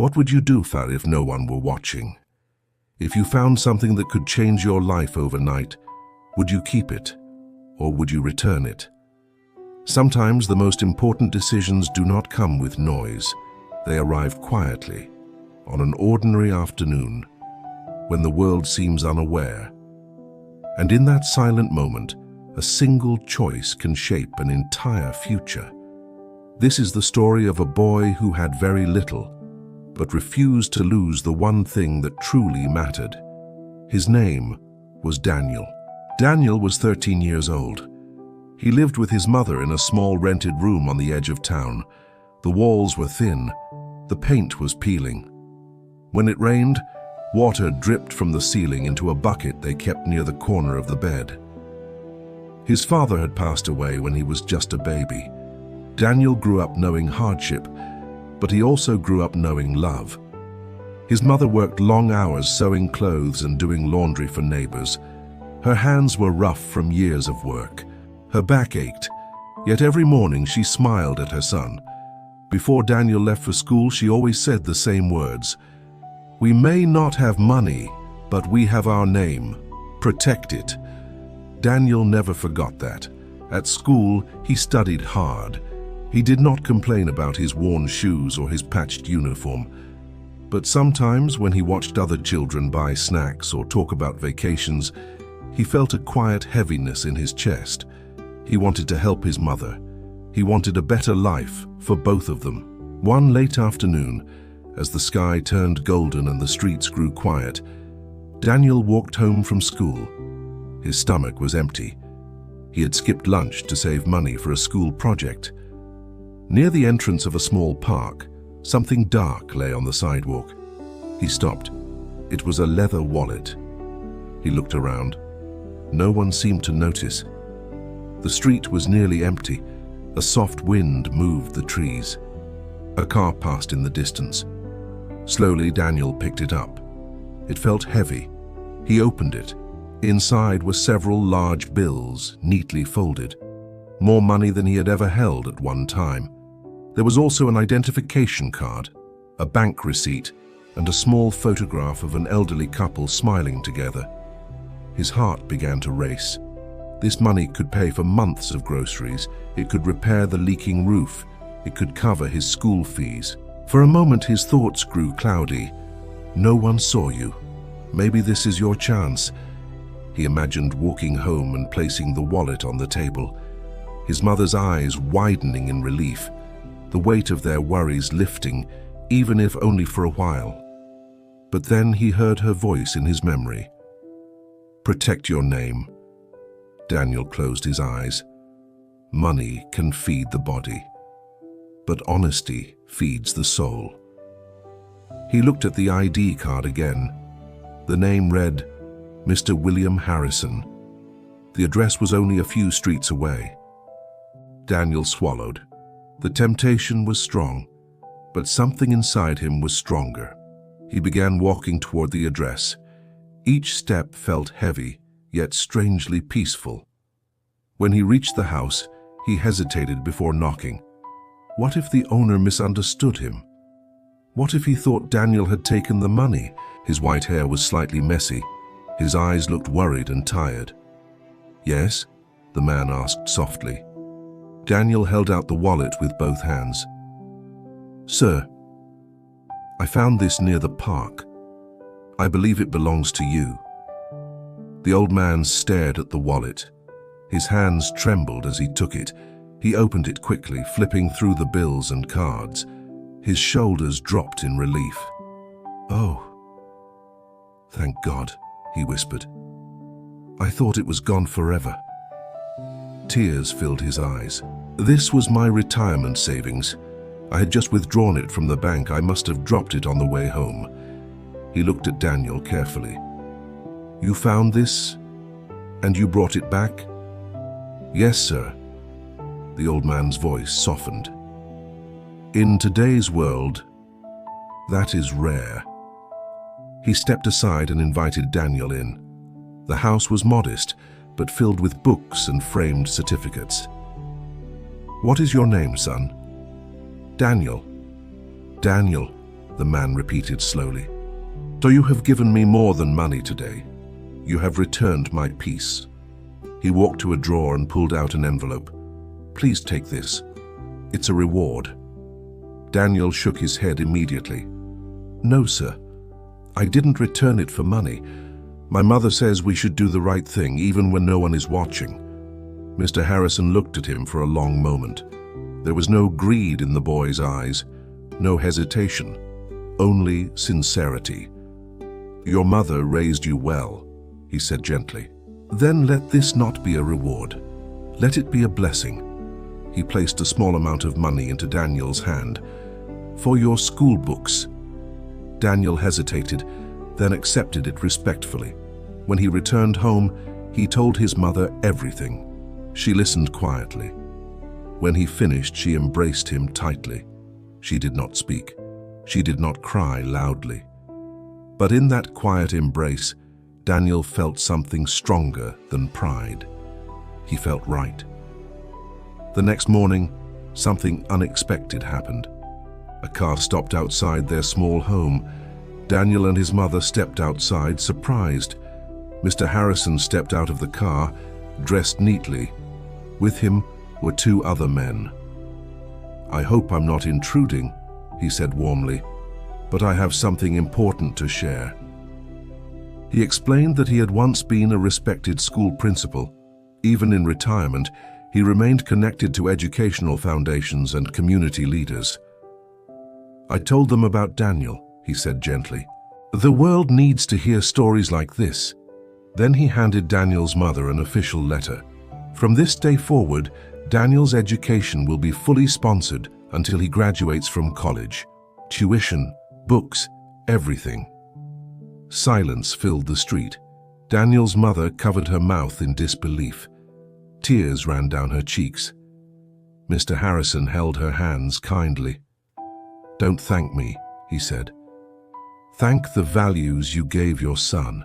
What would you do, Far, if no one were watching? If you found something that could change your life overnight, would you keep it or would you return it? Sometimes the most important decisions do not come with noise. They arrive quietly, on an ordinary afternoon, when the world seems unaware. And in that silent moment, a single choice can shape an entire future. This is the story of a boy who had very little, but refused to lose the one thing that truly mattered. His name was Daniel. Daniel was 13 years old. He lived with his mother in a small rented room on the edge of town. The walls were thin, the paint was peeling. When it rained, water dripped from the ceiling into a bucket they kept near the corner of the bed. His father had passed away when he was just a baby. Daniel grew up knowing hardship, but he also grew up knowing love. His mother worked long hours sewing clothes and doing laundry for neighbors. Her hands were rough from years of work. Her back ached, yet every morning she smiled at her son. Before Daniel left for school, she always said the same words: "We may not have money, but we have our name. Protect it." Daniel never forgot that. At school, he studied hard. He did not complain about his worn shoes or his patched uniform. But sometimes, when he watched other children buy snacks or talk about vacations, he felt a quiet heaviness in his chest. He wanted to help his mother. He wanted a better life for both of them. One late afternoon, as the sky turned golden and the streets grew quiet, Daniel walked home from school. His stomach was empty. He had skipped lunch to save money for a school project. Near the entrance of a small park, something dark lay on the sidewalk. He stopped. It was a leather wallet. He looked around. No one seemed to notice. The street was nearly empty. A soft wind moved the trees. A car passed in the distance. Slowly, Daniel picked it up. It felt heavy. He opened it. Inside were several large bills, neatly folded. More money than he had ever held at one time. There was also an identification card, a bank receipt, and a small photograph of an elderly couple smiling together. His heart began to race. This money could pay for months of groceries. It could repair the leaking roof. It could cover his school fees. For a moment, his thoughts grew cloudy. No one saw you. Maybe this is your chance. He imagined walking home and placing the wallet on the table, his mother's eyes widening in relief, the weight of their worries lifting, even if only for a while. But then he heard her voice in his memory. "Protect your name." Daniel closed his eyes. Money can feed the body, but honesty feeds the soul. He looked at the ID card again. The name read, Mr. William Harrison. The address was only a few streets away. Daniel swallowed. The temptation was strong, but something inside him was stronger. He began walking toward the address. Each step felt heavy, yet strangely peaceful. When he reached the house, he hesitated before knocking. What if the owner misunderstood him? What if he thought Daniel had taken the money? His white hair was slightly messy. His eyes looked worried and tired. "Yes?" the man asked softly. Daniel held out the wallet with both hands. "Sir, I found this near the park. I believe it belongs to you." The old man stared at the wallet. His hands trembled as he took it. He opened it quickly, flipping through the bills and cards. His shoulders dropped in relief. "Oh, thank God," he whispered. "I thought it was gone forever." Tears filled his eyes. "This was my retirement savings. I had just withdrawn it from the bank. I must have dropped it on the way home." He looked at Daniel carefully. "You found this, and you brought it back?" "Yes, sir." The old man's voice softened. "In today's world, that is rare." He stepped aside and invited Daniel in. The house was modest, but filled with books and framed certificates. "What is your name, son?" "Daniel." "Daniel, the man repeated slowly. So you have given me more than money today. You have returned my peace. He walked to a drawer and pulled out an envelope. Please take this. It's a reward. Daniel shook his head immediately. No, sir. I didn't return it for money. My mother says we should do the right thing even when no one is watching. Mr. Harrison looked at him for a long moment. There was no greed in the boy's eyes, no hesitation, only sincerity. Your mother raised you well, he said gently. Then let this not be a reward. Let it be a blessing. He placed a small amount of money into Daniel's hand. For your school books. Daniel hesitated, then accepted it respectfully. When he returned home, he told his mother everything. She listened quietly. When he finished, she embraced him tightly. She did not speak. She did not cry loudly. But in that quiet embrace, Daniel felt something stronger than pride. He felt right. The next morning, something unexpected happened. A car stopped outside their small home. Daniel and his mother stepped outside, surprised. Mr. Harrison stepped out of the car, dressed neatly. With him were two other men. I hope I'm not intruding, he said warmly, but I have something important to share. He explained that he had once been a respected school principal. Even in retirement, he remained connected to educational foundations and community leaders. I told them about Daniel, he said gently. The world needs to hear stories like this. Then he handed Daniel's mother an official letter. From this day forward, Daniel's education will be fully sponsored until he graduates from college. Tuition, books, everything. Silence filled the street. Daniel's mother covered her mouth in disbelief. Tears ran down her cheeks. Mr. Harrison held her hands kindly. Don't thank me, he said. Thank the values you gave your son.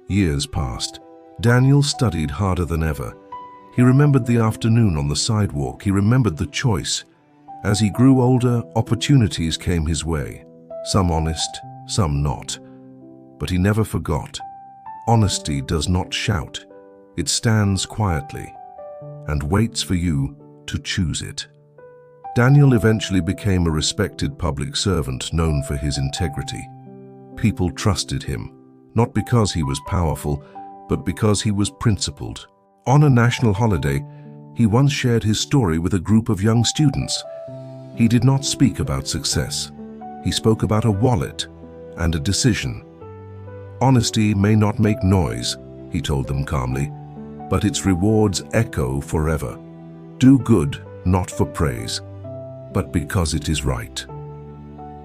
Years passed. Daniel studied harder than ever. He remembered the afternoon on the sidewalk. He remembered the choice. As he grew older, opportunities came his way. Some honest, some not. But he never forgot. Honesty does not shout. It stands quietly and waits for you to choose it. Daniel eventually became a respected public servant known for his integrity. People trusted him, not because he was powerful, but because he was principled. On a national holiday, he once shared his story with a group of young students. He did not speak about success. He spoke about a wallet and a decision. Honesty may not make noise, he told them calmly, but its rewards echo forever. Do good, not for praise, but because it is right.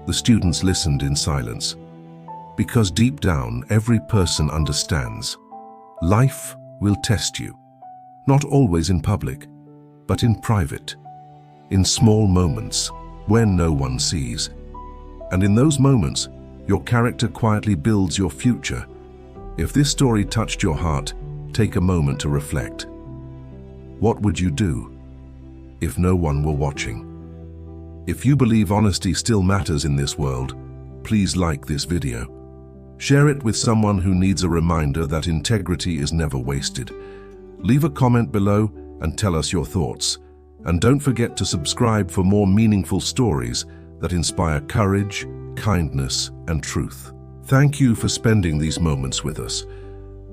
The students listened in silence, because deep down every person understands. Life will test you, not always in public, but in private, in small moments when no one sees. And in those moments, your character quietly builds your future. If this story touched your heart, take a moment to reflect. What would you do if no one were watching? If you believe honesty still matters in this world, please like this video. Share it with someone who needs a reminder that integrity is never wasted. Leave a comment below and tell us your thoughts. And don't forget to subscribe for more meaningful stories that inspire courage, kindness, and truth. Thank you for spending these moments with us.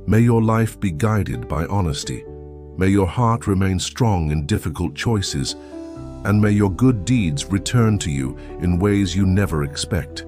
May your life be guided by honesty. May your heart remain strong in difficult choices. And may your good deeds return to you in ways you never expect.